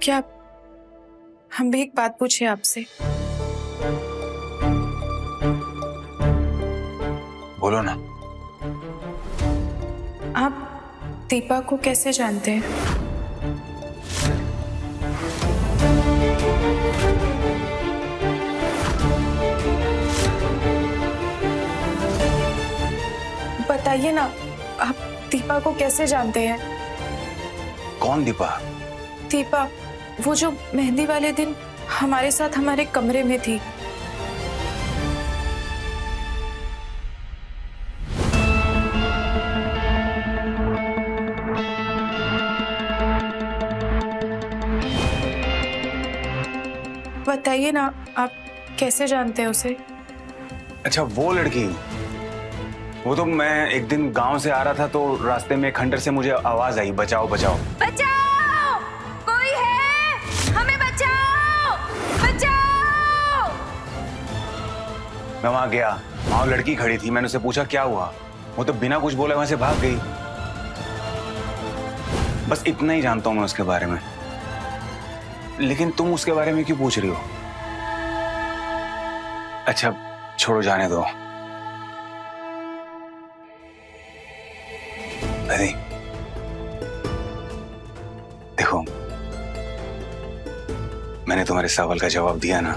क्या हम भी एक बात पूछे आपसे? बोलो ना। आप दीपा को कैसे जानते हैं? बताइए ना, आप दीपा को कैसे जानते हैं? कौन दीपा? दीपा, वो जो मेहंदी वाले दिन हमारे साथ हमारे कमरे में थी। बताइए ना, आप कैसे जानते हैं उसे? अच्छा, वो लड़की। वो तो मैं एक दिन गांव से आ रहा था तो रास्ते में खंडर से मुझे आवाज आई, बचाओ बचाओ। बचाओ, कोई है, हमें बचाओ, बचाओ। मैं वहां गया, वहां लड़की खड़ी थी। मैंने उसे पूछा क्या हुआ, वो तो बिना कुछ बोले वहां से भाग गई। बस इतना ही जानता हूं मैं उसके बारे में। लेकिन तुम उसके बारे में क्यों पूछ रही हो? अच्छा छोड़ो, जाने दो। अरे देखो, मैंने तुम्हारे सवाल का जवाब दिया ना,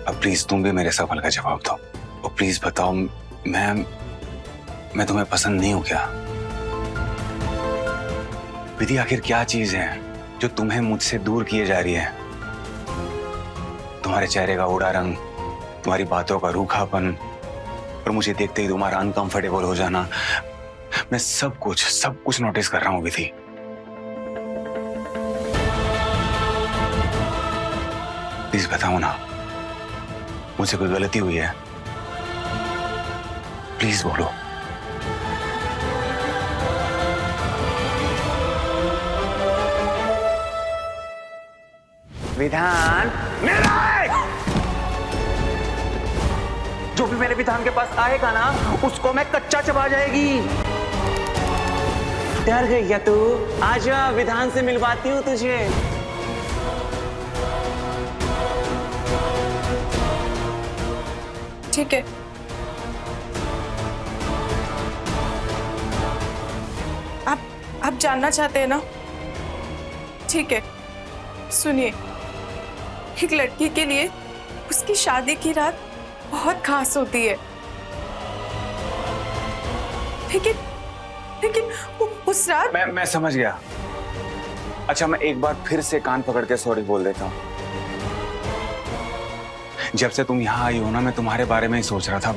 अब प्लीज तुम भी मेरे सवाल का जवाब दो। और प्लीज बताओ, मैं तुम्हें पसंद नहीं हूं क्या? विधि, आखिर क्या चीज है जो तुम्हें मुझसे दूर किए जा रही है? तुम्हारे चेहरे का उड़ा रंग, तुम्हारी बातों का रूखापन, और मुझे देखते ही तुम्हारा अनकंफर्टेबल हो जाना, मैं सब कुछ नोटिस कर रहा हूं विधि। प्लीज बताओ ना, मुझसे कोई गलती हुई है? प्लीज बोलो। विधान, जो भी मेरे विधान के पास आएगा ना, उसको मैं कच्चा चबा जाएगी। डर गई क्या तू? आजा, विधान से मिलवाती हूँ तुझे। ठीक है। आप जानना चाहते हैं ना? ठीक है, सुनिए। एक लड़की के लिए उसकी शादी की रात बहुत खास होती है, लेकिन उस रात मैं समझ गया। अच्छा, मैं एक बार फिर से कान पकड़ के सॉरी बोल देता हूँ। जब से तुम यहाँ आई हो ना, मैं तुम्हारे बारे में ही सोच रहा था।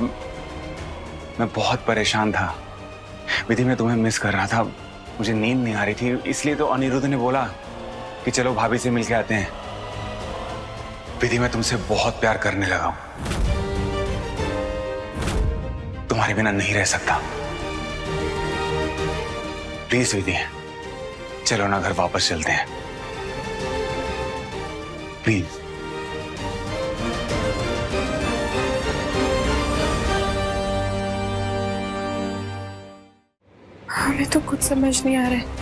मैं बहुत परेशान था विधि, मैं तुम्हें मिस कर रहा था। मुझे नींद नहीं आ रही थी, इसलिए तो अनिरुद्ध ने बोला कि चलो भाभी से मिलके आते हैं। विधि, मैं तुमसे बहुत प्यार करने लगा हूं, तुम्हारे बिना नहीं रह सकता। प्लीज विधि, चलो ना घर वापस चलते हैं, प्लीज। मुझे तो कुछ समझ नहीं आ रहा है।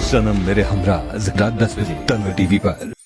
सनम मेरे हमरा रात 10 बजे तन्वर टीवी पर।